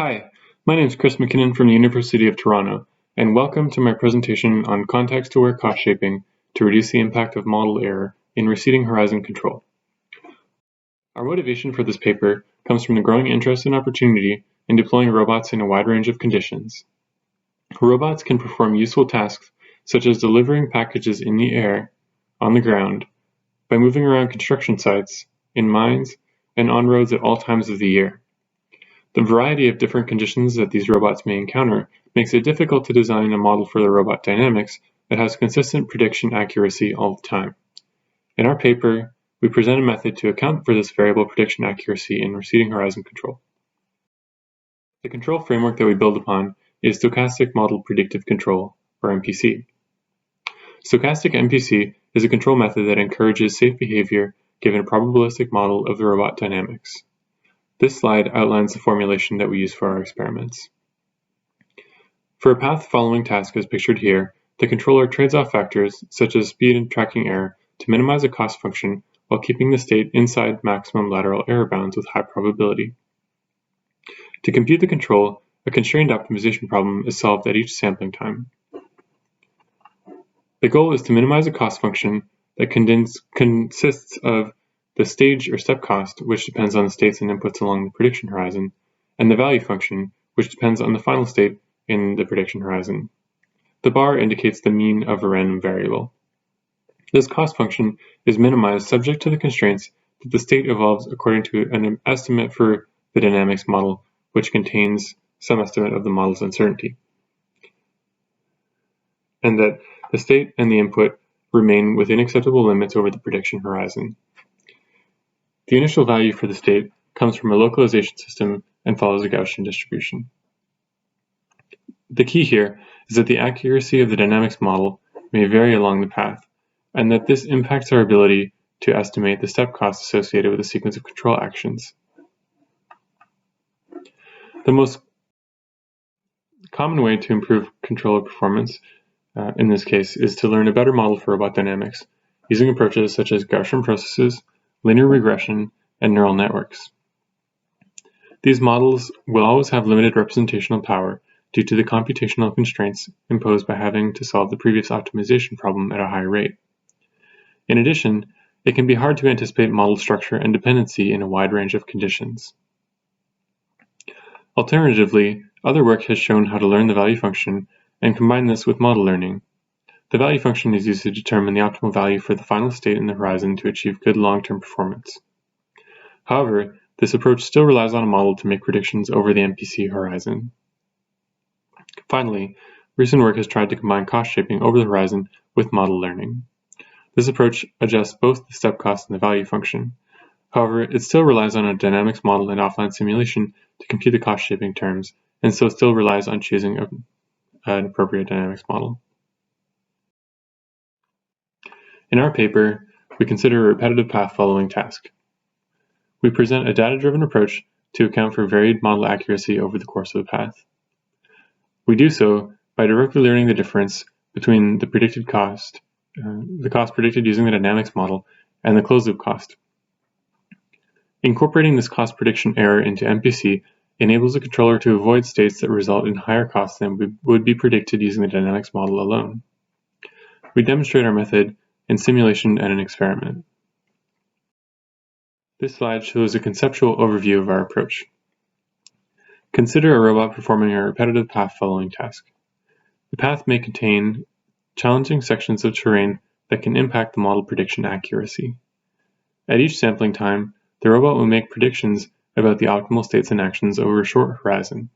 Hi, my name is Chris McKinnon from the University of Toronto, and welcome to my presentation on context-aware cost shaping to reduce the impact of model error in receding horizon control. Our motivation for this paper comes from the growing interest and opportunity in deploying robots in a wide range of conditions. Robots can perform useful tasks such as delivering packages in the air, on the ground, by moving around construction sites, in mines, and on roads at all times of the year. The variety of different conditions that these robots may encounter makes it difficult to design a model for the robot dynamics that has consistent prediction accuracy all the time. In our paper, we present a method to account for this variable prediction accuracy in receding horizon control. The control framework that we build upon is Stochastic Model Predictive Control, or MPC. Stochastic MPC is a control method that encourages safe behavior given a probabilistic model of the robot dynamics. This slide outlines the formulation that we use for our experiments. For a path-following task as pictured here, the controller trades off factors such as speed and tracking error to minimize a cost function while keeping the state inside maximum lateral error bounds with high probability. To compute the control, a constrained optimization problem is solved at each sampling time. The goal is to minimize a cost function that consists of the stage or step cost, which depends on the states and inputs along the prediction horizon, and the value function, which depends on the final state in the prediction horizon. The bar indicates the mean of a random variable. This cost function is minimized subject to the constraints that the state evolves according to an estimate for the dynamics model, which contains some estimate of the model's uncertainty, and that the state and the input remain within acceptable limits over the prediction horizon. The initial value for the state comes from a localization system and follows a Gaussian distribution. The key here is that the accuracy of the dynamics model may vary along the path, and that this impacts our ability to estimate the step costs associated with a sequence of control actions. The most common way to improve controller performance, in this case, is to learn a better model for robot dynamics using approaches such as Gaussian processes, linear regression, and neural networks. These models will always have limited representational power due to the computational constraints imposed by having to solve the previous optimization problem at a high rate. In addition, it can be hard to anticipate model structure and dependency in a wide range of conditions. Alternatively, other work has shown how to learn the value function and combine this with model learning. The value function is used to determine the optimal value for the final state in the horizon to achieve good long-term performance. However, this approach still relies on a model to make predictions over the MPC horizon. Finally, recent work has tried to combine cost shaping over the horizon with model learning. This approach adjusts both the step cost and the value function. However, it still relies on a dynamics model and offline simulation to compute the cost shaping terms, and so still relies on choosing an appropriate dynamics model. In our paper, we consider a repetitive path-following task. We present a data-driven approach to account for varied model accuracy over the course of a path. We do so by directly learning the difference between the predicted cost, the cost predicted using the dynamics model, and the closed-loop cost. Incorporating this cost prediction error into MPC enables the controller to avoid states that result in higher costs than would be predicted using the dynamics model alone. We demonstrate our method in simulation and an experiment. This slide shows a conceptual overview of our approach. Consider a robot performing a repetitive path-following task. The path may contain challenging sections of terrain that can impact the model prediction accuracy. At each sampling time, the robot will make predictions about the optimal states and actions over a short horizon.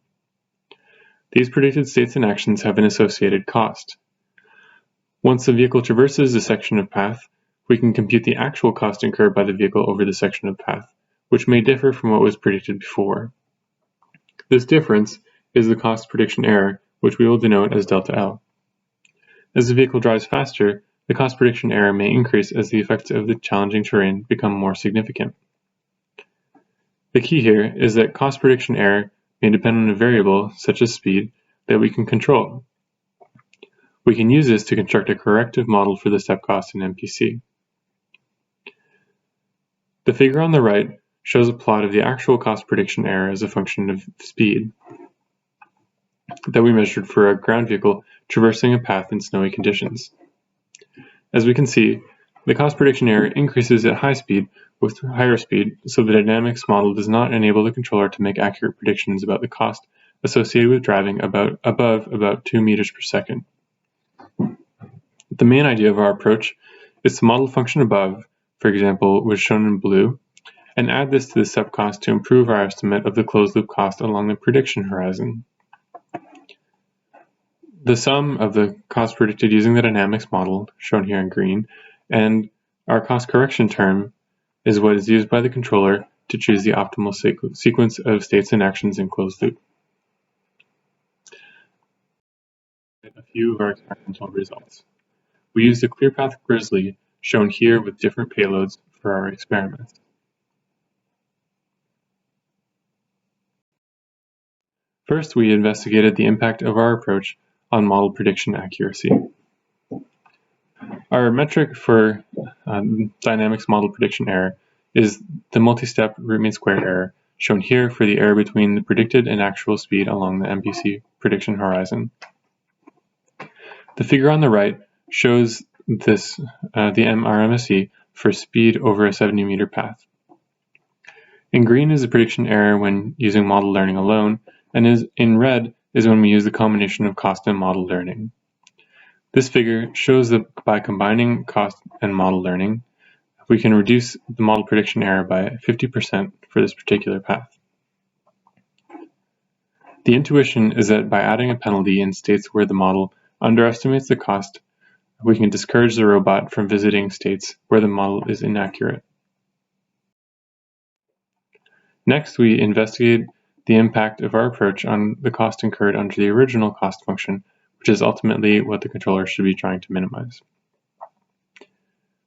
These predicted states and actions have an associated cost. Once the vehicle traverses a section of path, we can compute the actual cost incurred by the vehicle over the section of path, which may differ from what was predicted before. This difference is the cost prediction error, which we will denote as delta L. As the vehicle drives faster, the cost prediction error may increase as the effects of the challenging terrain become more significant. The key here is that cost prediction error may depend on a variable, such as speed, that we can control. We can use this to construct a corrective model for the step cost in MPC. The figure on the right shows a plot of the actual cost prediction error as a function of speed. that we measured for a ground vehicle traversing a path in snowy conditions. As we can see, the cost prediction error increases at high speed with higher speed, so the dynamics model does not enable the controller to make accurate predictions about the cost associated with driving above about 2 meters per second. The main idea of our approach is to model function above, for example, was shown in blue, and add this to the step cost to improve our estimate of the closed-loop cost along the prediction horizon. The sum of the cost predicted using the dynamics model, shown here in green, and our cost correction term is what is used by the controller to choose the optimal sequence of states and actions in closed loop. A few of our experimental results. We used a ClearPath Grizzly, shown here with different payloads, for our experiments. First, we investigated the impact of our approach on model prediction accuracy. Our metric for dynamics model prediction error is the multi-step root mean square error, shown here for the error between the predicted and actual speed along the MPC prediction horizon. The figure on the right shows this the MRMSE for speed over a 70-meter path. In green is the prediction error when using model learning alone, and in red is when we use the combination of cost and model learning. This figure shows that by combining cost and model learning, we can reduce the model prediction error by 50% for this particular path. The intuition is that by adding a penalty in states where the model underestimates the cost, we can discourage the robot from visiting states where the model is inaccurate. Next, we investigate the impact of our approach on the cost incurred under the original cost function, which is ultimately what the controller should be trying to minimize.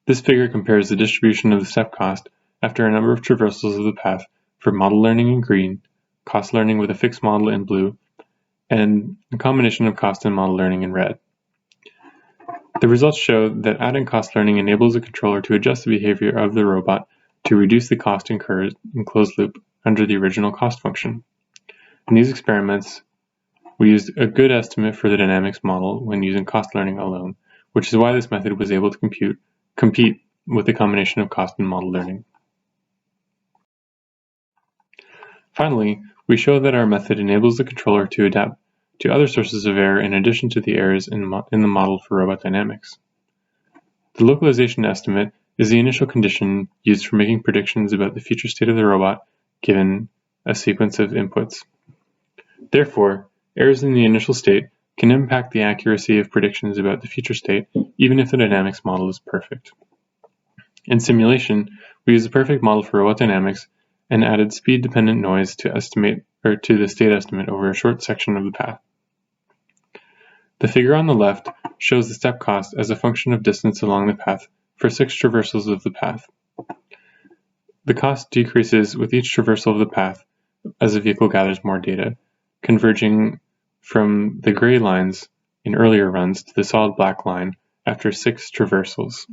This figure compares the distribution of the step cost after a number of traversals of the path for model learning in green, cost learning with a fixed model in blue, and a combination of cost and model learning in red. The results show that adding cost learning enables the controller to adjust the behavior of the robot to reduce the cost incurred in closed loop under the original cost function. In these experiments, we used a good estimate for the dynamics model when using cost learning alone, which is why this method was able to compete with the combination of cost and model learning. Finally, we show that our method enables the controller to adapt to other sources of error in addition to the errors in the model for robot dynamics. The localization estimate is the initial condition used for making predictions about the future state of the robot given a sequence of inputs. Therefore, errors in the initial state can impact the accuracy of predictions about the future state even if the dynamics model is perfect. In simulation, we use the perfect model for robot dynamics and added speed-dependent noise to the state estimate over a short section of the path. The figure on the left shows the step cost as a function of distance along the path for 6 traversals of the path. The cost decreases with each traversal of the path as the vehicle gathers more data, converging from the gray lines in earlier runs to the solid black line after 6 traversals.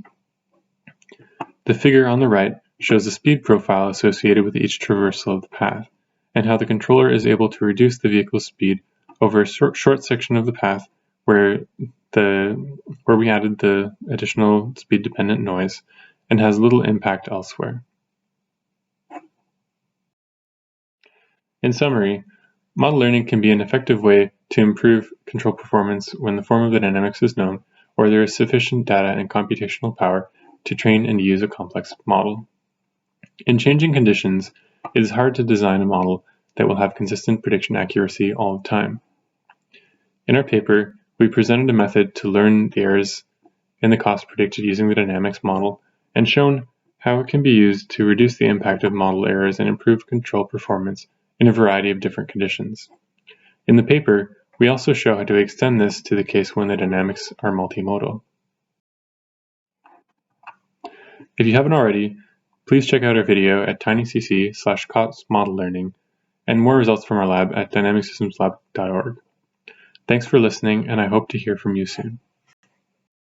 The figure on the right shows the speed profile associated with each traversal of the path, and how the controller is able to reduce the vehicle's speed over a short section of the path where we added the additional speed-dependent noise and has little impact elsewhere. In summary, model learning can be an effective way to improve control performance when the form of the dynamics is known or there is sufficient data and computational power to train and use a complex model. In changing conditions, it is hard to design a model that will have consistent prediction accuracy all the time. In our paper, we presented a method to learn the errors in the cost predicted using the dynamics model and shown how it can be used to reduce the impact of model errors and improve control performance in a variety of different conditions. In the paper, we also show how to extend this to the case when the dynamics are multimodal. If you haven't already, please check out our video at tinycc/cost model learning and more results from our lab at dynamicsystemslab.org. Thanks for listening, and I hope to hear from you soon.